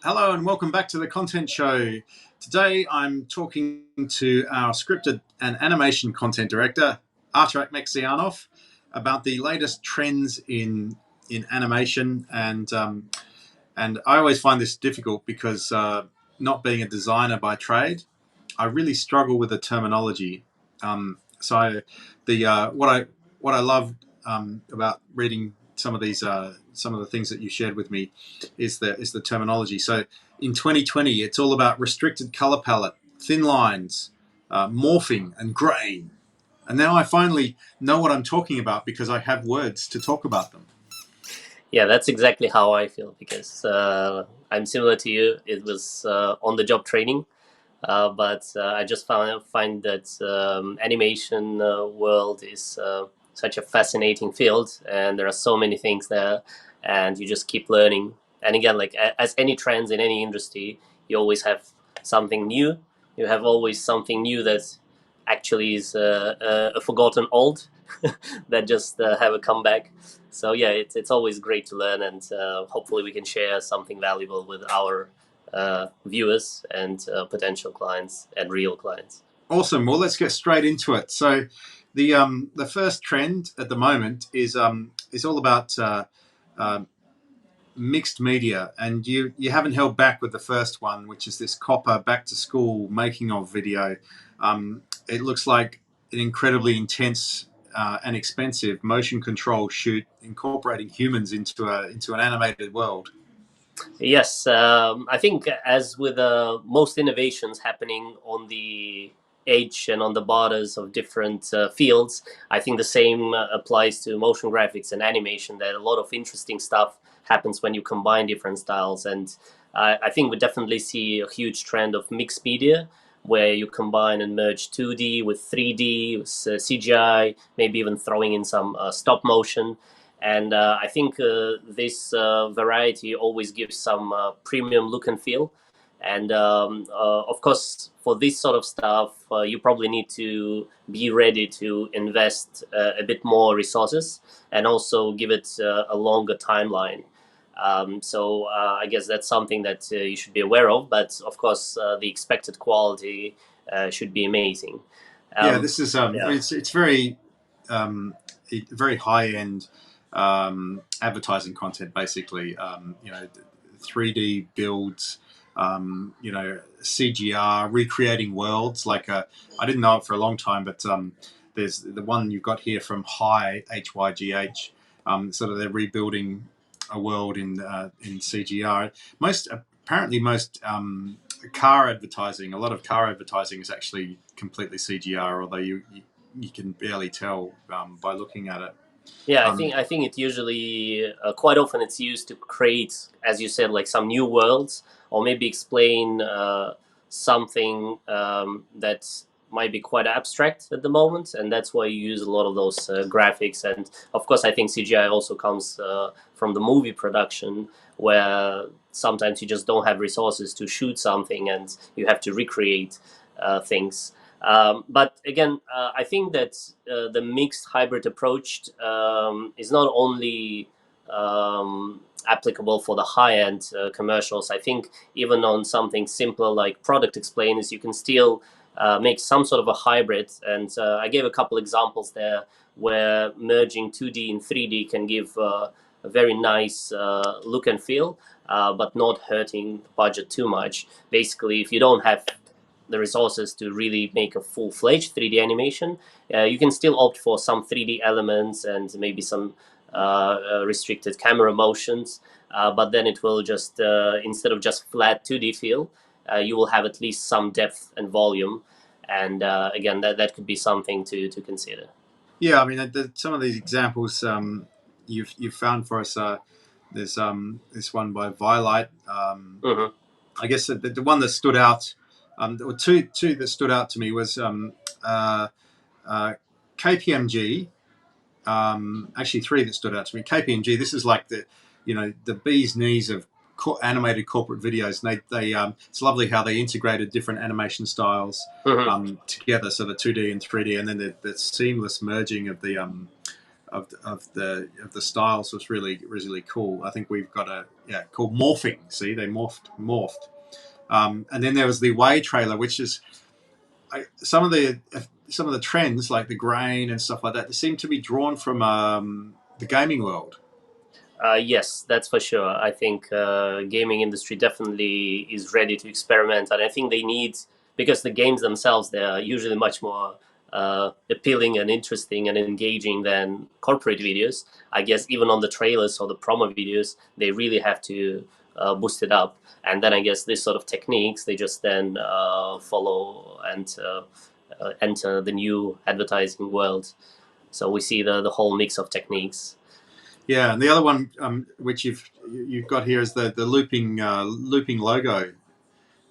Hello and welcome back to the Content Show. Today I'm talking to our scripted and animation content director, Arturak Mexianov, about the latest trends in animation. And I always find this difficult because not being a designer by trade, I really struggle with the terminology. So the what I love about reading some of the things that you shared with me is the terminology. So in 2020, it's all about restricted color palette, thin lines, morphing, and grain. And now I finally know what I'm talking about because I have words to talk about them. Yeah, that's exactly how I feel because I'm similar to you. It was on-the-job training, but I just find that animation world is such a fascinating field, and there are so many things there, and you just keep learning. And again, like as any trends in any industry, you always have something new. You have always something new that actually is a forgotten old that just have a comeback. So yeah, it's always great to learn, and hopefully we can share something valuable with our viewers and potential clients and real clients. Awesome. Well, let's get straight into it. So, the first trend at the moment is all about uh, mixed media, and you haven't held back with the first one, which is this copper back to school making of video. It looks like an incredibly intense and expensive motion control shoot incorporating humans into an animated world. Yes, I think as with most innovations happening on the edge and on the borders of different fields, I think the same applies to motion graphics and animation. That a lot of interesting stuff happens when you combine different styles, and I think we definitely see a huge trend of mixed media, where you combine and merge 2D with 3D, with CGI, maybe even throwing in some stop motion. And I think this variety always gives some premium look and feel. And of course, for this sort of stuff, you probably need to be ready to invest a bit more resources and also give it a longer timeline. So I guess that's something that you should be aware of. But of course, the expected quality should be amazing. Yeah, Um, this is yeah. it's very high end advertising content, basically. 3D builds, CGR, recreating worlds. I didn't know it for a long time, but there's the one you've got here from Hygh. Sort of they're rebuilding a world in CGR. Most car advertising, a lot of car advertising is actually completely CGR, although you can barely tell by looking at it. Yeah, I Um, think I think it usually quite often it's used to create, as you said, like some new worlds, or maybe explain something that might be quite abstract at the moment, and that's why you use a lot of those graphics. And of course, I think CGI also comes from the movie production, where sometimes you just don't have resources to shoot something, and you have to recreate things. But again, I think that the mixed hybrid approach is not only applicable for the high end commercials. I think even on something simpler like product explainers, you can still make some sort of a hybrid. And I gave a couple examples there where merging 2D and 3D can give a very nice look and feel, but not hurting the budget too much. Basically, if you don't have the resources to really make a full-fledged 3D animation, you can still opt for some 3D elements and maybe some restricted camera motions. But then it will just, instead of just flat 2D feel, you will have at least some depth and volume. And again, that could be something to consider. yeah, I mean, some of these examples you've found for us. There's this one by Violite. Mm-hmm. I guess the one that stood out, or two that stood out to me was uh, uh, KPMG. Actually, three that stood out to me. KPMG. This is like the bee's knees of animated corporate videos. And it's lovely how they integrated different animation styles Mm-hmm. together. So the 2D and 3D, and then the seamless merging of the styles was really cool. I think we've got called morphing. See, they morphed. And then there was the Way trailer, which is some of the trends like the grain and stuff like that. They seem to be drawn from the gaming world. Yes, that's for sure. I think gaming industry definitely is ready to experiment, and I think they need, because the games themselves, they are usually much more appealing and interesting and engaging than corporate videos. I guess even on the trailers or the promo videos, they really have to boost it up. And then I guess this sort of techniques they just then follow and enter the new advertising world. So we see the whole mix of techniques. Yeah, and the other one which you've got here is the looping logo,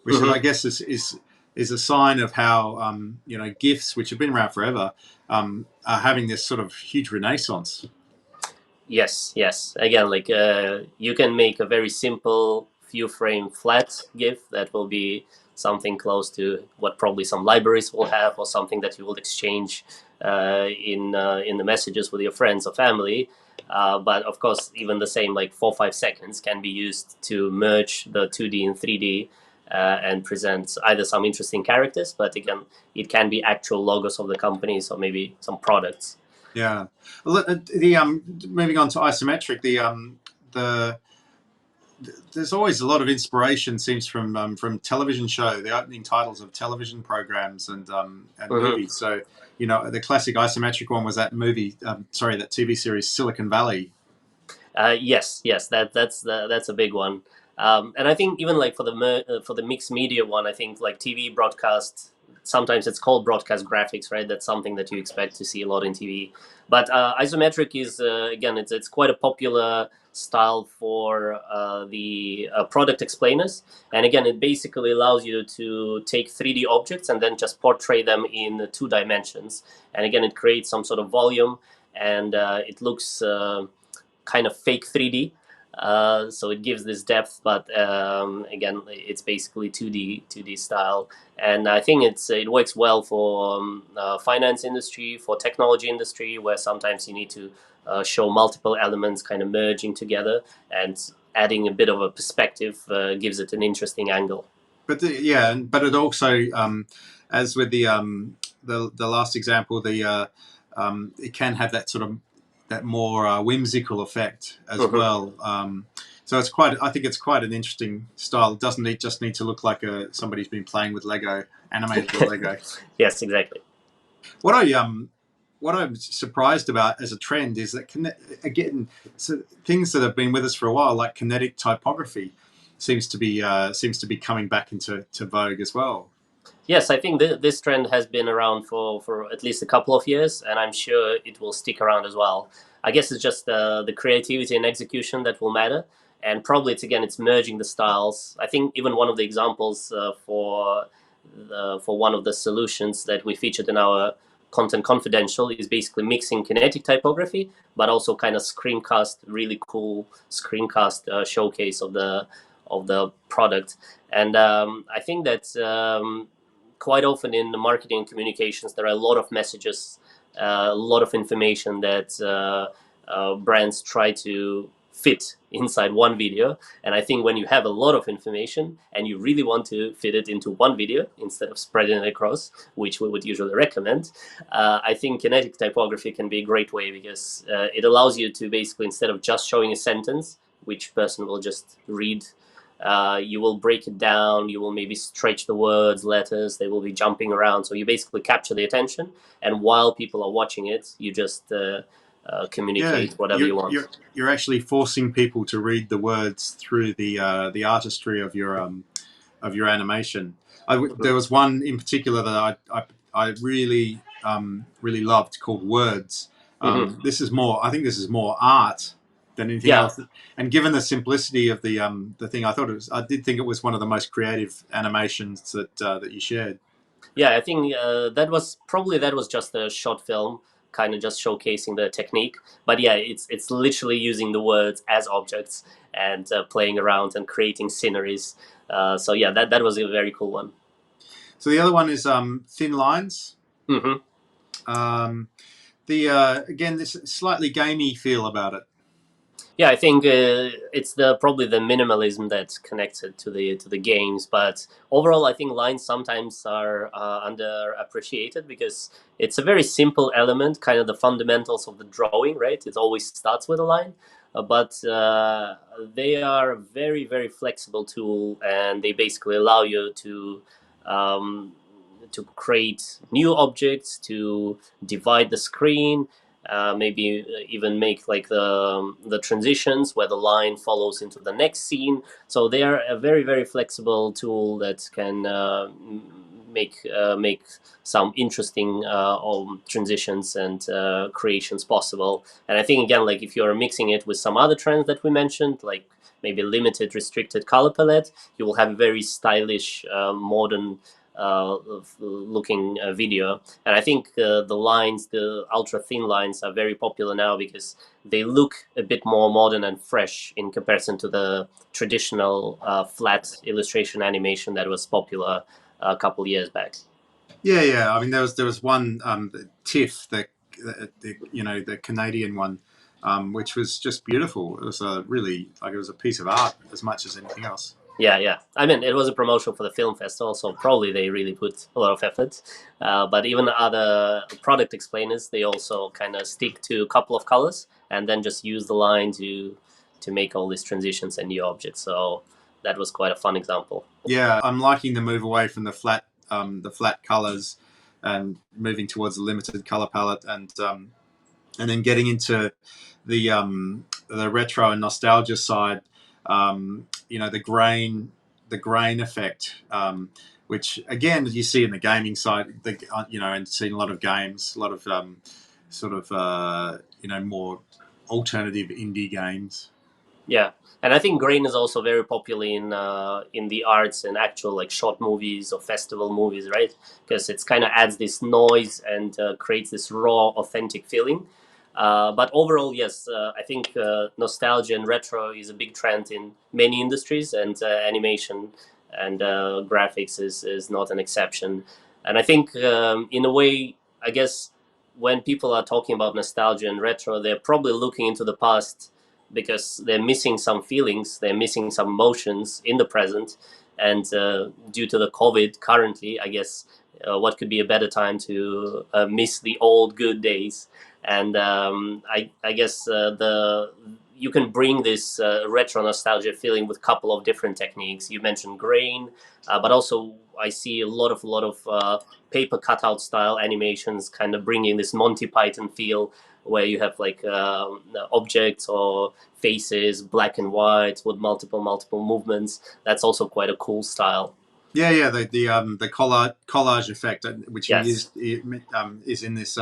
which is, I guess is a sign of how GIFs, which have been around forever, are having this sort of huge renaissance. Yes, yes. Again, like you can make a very simple few frame flat GIF that will be something close to what probably some libraries will have, or something that you will exchange in the messages with your friends or family. But of course, even the same like 4 or 5 seconds can be used to merge the 2D and 3D and present either some interesting characters, but again, it can be actual logos of the companies or maybe some products. Yeah, the moving on to isometric, the there's always a lot of inspiration seems from television show, the opening titles of television programs and Mhm. movies. So the classic isometric one was that movie, that TV series Silicon Valley. Yes, yes, that's a big one. And I think even like for the mixed media one, I think like TV broadcast, sometimes it's called broadcast graphics, right? That's something that you expect to see a lot in TV. But isometric is again, it's quite a popular style for the product explainers. And again, it basically allows you to take 3D objects and then just portray them in 2 dimensions. And again, it creates some sort of volume, and it looks kind of fake 3D. So it gives this depth, but again, it's basically 2D style, and I think it works well for finance industry, for technology industry, where sometimes you need to show multiple elements kind of merging together, and adding a bit of a perspective gives it an interesting angle. But it also, as with the last example, it can have that sort of that more whimsical effect as Mhm. well. So I think it's quite an interesting style. It doesn't just need to look like somebody's been playing with Lego, animated with Lego. Yes, exactly. What I what I'm surprised about as a trend is that again, so things that have been with us for a while, like kinetic typography, seems to be coming back into vogue as well. Yes, I think this trend has been around for at least a couple of years, and I'm sure it will stick around as well. I guess it's just the creativity and execution that will matter, and probably it's merging the styles. I think even one of the examples for one of the solutions that we featured in our content confidential is basically mixing kinetic typography, but also kind of screencast, really cool screencast showcase of the product. And I think that quite often in the marketing and communications, there are a lot of messages, a lot of information that brands try to fit inside one video. And I think when you have a lot of information and you really want to fit it into one video instead of spreading it across, which we would usually recommend, I think kinetic typography can be a great way, because it allows you to basically, instead of just showing a sentence, which person will just read, you will break it down, you will maybe stretch the words, letters, they will be jumping around, so you basically capture the attention, and while people are watching it, you just Yeah, communicate whatever you want. you're actually forcing people to read the words through the artistry of your animation. There was one in particular that I really really loved called Words. Hmm. I think this is more art than anything Yeah, else. And given the simplicity of the thing, I did think it was one of the most creative animations that you shared. yeah, I think that was just a short film, kind of just showcasing the technique. But yeah, it's literally using the words as objects and playing around and creating sceneries. So yeah, that was a very cool one. So the other one is Thin Lines. Hmm. Um, The again, this slightly gamey feel about it. Yeah, I think it's the probably the minimalism that's connected to the games. But overall, I think lines sometimes are underappreciated because it's a very simple element, kind of the fundamentals of the drawing, right? It always starts with a line, but they are a very flexible tool, and they basically allow you um, to create new objects, to divide the screen, maybe even make like the transitions where the line follows into the next scene. So they are a very flexible tool that can make some interesting transitions and creations possible. And I think again, like if you're mixing it with some other trends that we mentioned, like maybe limited restricted color palette, you will have a very stylish modern looking video. And I think the lines, the ultra thin lines, are very popular now because they look a bit more modern and fresh in comparison to the traditional flat illustration animation that was popular a couple years back. Yeah, yeah. I mean, there was one TIFF, the Canadian one, which was just beautiful. It was a really like it was a piece of art as much as anything else. Yeah. I mean, it was a promotion for the film festival, so probably they really put a lot of effort. But even other product explainers, they also kind of stick to a couple of colors and then just use the line to make all these transitions and new objects. So that was quite a fun example. Yeah, I'm liking the move away from the flat colors, and moving towards a limited color palette, and then getting into the retro and nostalgia side. The grain effect, which again you see in the gaming side. And seen a lot of games, a lot of sort of more alternative indie games. Yeah, and I think grain is also very popular in the arts and actual like short movies or festival movies, right? Because it's kind of adds this noise and creates this raw, authentic feeling. But overall, yes, I think nostalgia and retro is a big trend in many industries, and animation and graphics is not an exception. And I think, in a way, I guess when people are talking about nostalgia and retro, they're probably looking into the past because they're missing some feelings, they're missing some emotions in the present, and due to the COVID currently, I guess what could be a better time to miss the old good days? And I guess the you can bring this retro nostalgia feeling with a couple of different techniques. You mentioned grain, but also I see a lot of paper cutout style animations, kind of bringing this Monty Python feel, where you have like objects or faces, black and white with multiple movements. That's also quite a cool style. Yeah. The collage effect, which he Yes. used, is in this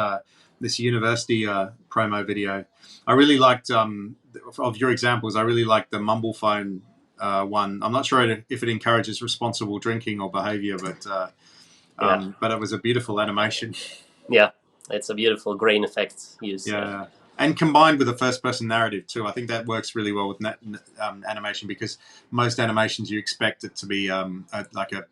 university promo video. I really liked of your examples. I really liked the mumble phone one. I'm not sure if it encourages responsible drinking or behavior, Yeah. but it was a beautiful animation. Yeah. It's a beautiful grain effect use. Yeah. Yeah, and combined with a first-person narrative too, I think that works really well with animation, because most animations you expect it to be like a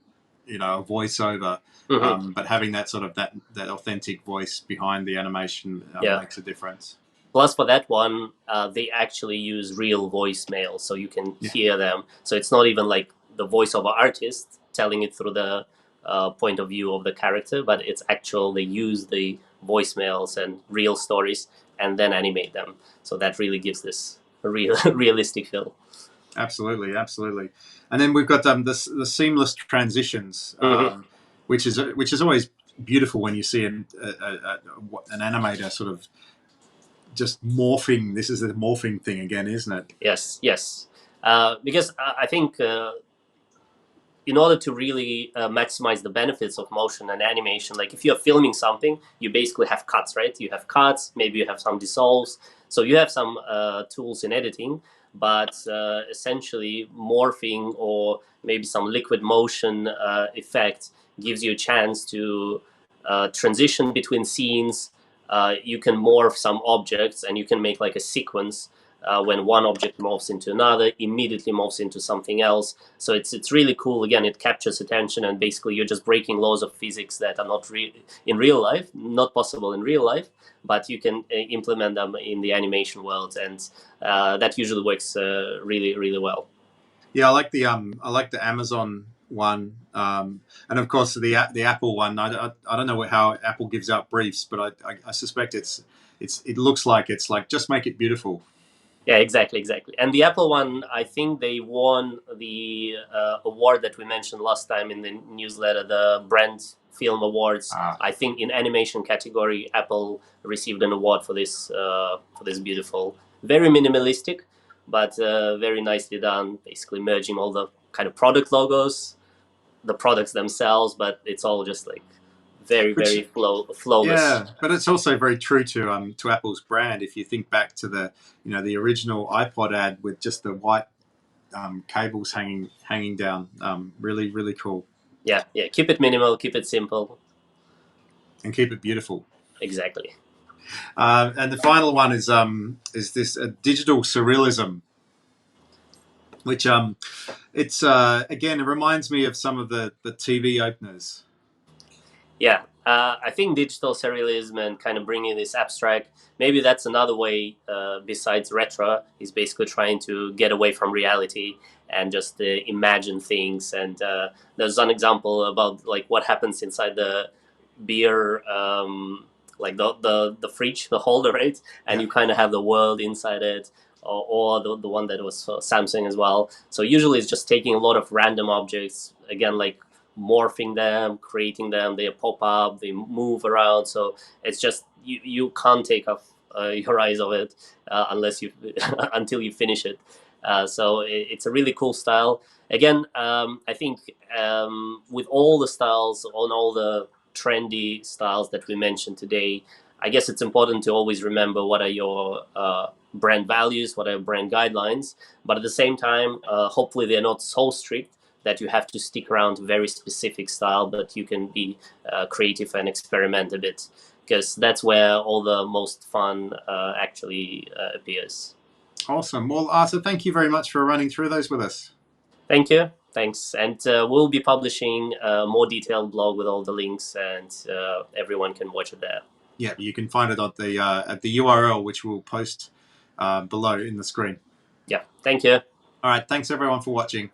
voiceover, Hmm. but having that sort of that authentic voice behind the animation Yeah. makes a difference. Plus, for that one, they actually use real voicemail, so you can Yeah, hear them. So it's not even like the voice of an artist telling it through the point of view of the character, but it's actual. They use the voicemails and real stories and then animate them. So that really gives this a real realistic feel. absolutely. And then we've got the seamless transitions, Hmm. which is always beautiful when you see an animator sort of just morphing. This is the morphing thing again, isn't it? Yes. Because I think in order to really maximize the benefits of motion and animation, like if you're filming something, you basically have cuts, right? You have cuts, maybe you have some dissolves, so you have some tools in editing, but essentially morphing or maybe some liquid motion effect gives you a chance to transition between scenes. You can morph some objects and you can make like a sequence when one object morphs into another, immediately morphs into something else. So it's really cool. Again, it captures attention, and basically you're just breaking laws of physics that are not in real life, not possible in real life, but you can implement them in the animation world, and that usually works really well. Yeah, I like the Amazon one, and of course the Apple one. I don't know how Apple gives out briefs, but I suspect it looks like it's like just make it beautiful. Yeah, exactly. And the Apple one, I think they won the award that we mentioned last time in the newsletter, the Brand Film Awards. Ah, I think in animation category, Apple received an award for this beautiful, very minimalistic, but very nicely done. Basically merging all the kind of product logos, the products themselves, but it's all just like which very flawless. yeah, but it's also very true to Apple's brand. If you think back to the original iPod ad with just the white cables hanging down, really cool, Yeah. Keep it minimal, keep it simple. and keep it beautiful. Exactly. And the final one is this digital surrealism, which it's again it reminds me of some of the TV openers. Yeah, I think digital surrealism and kind of bringing this abstract, maybe that's another way besides retro, is basically trying to get away from reality and just imagine things. And there's an example about like what happens inside the beer, like the fridge, the holder, right? And Yeah, you kind of have the world inside it. Or the one that was for Samsung as well. So usually it's just taking a lot of random objects, again, like morphing them, creating them. They pop up, they move around. So it's just you can't take off your eyes of it unless you until you finish it. So it's a really cool style. Again, I think with all the styles, on all the trendy styles that we mentioned today, I guess it's important to always remember what are your brand values, what are brand guidelines, but at the same time, hopefully they're not so strict that you have to stick around to very specific style, but you can be creative and experiment a bit, because that's where all the most fun actually appears. awesome. Well, Arthur, thank you very much for running through those with us. Thank you. Thanks. And we'll be publishing a more detailed blog with all the links, and everyone can watch it there. Yeah, you can find it at the URL, which we'll post below in the screen. Yeah. Thank you. All right, thanks everyone for watching.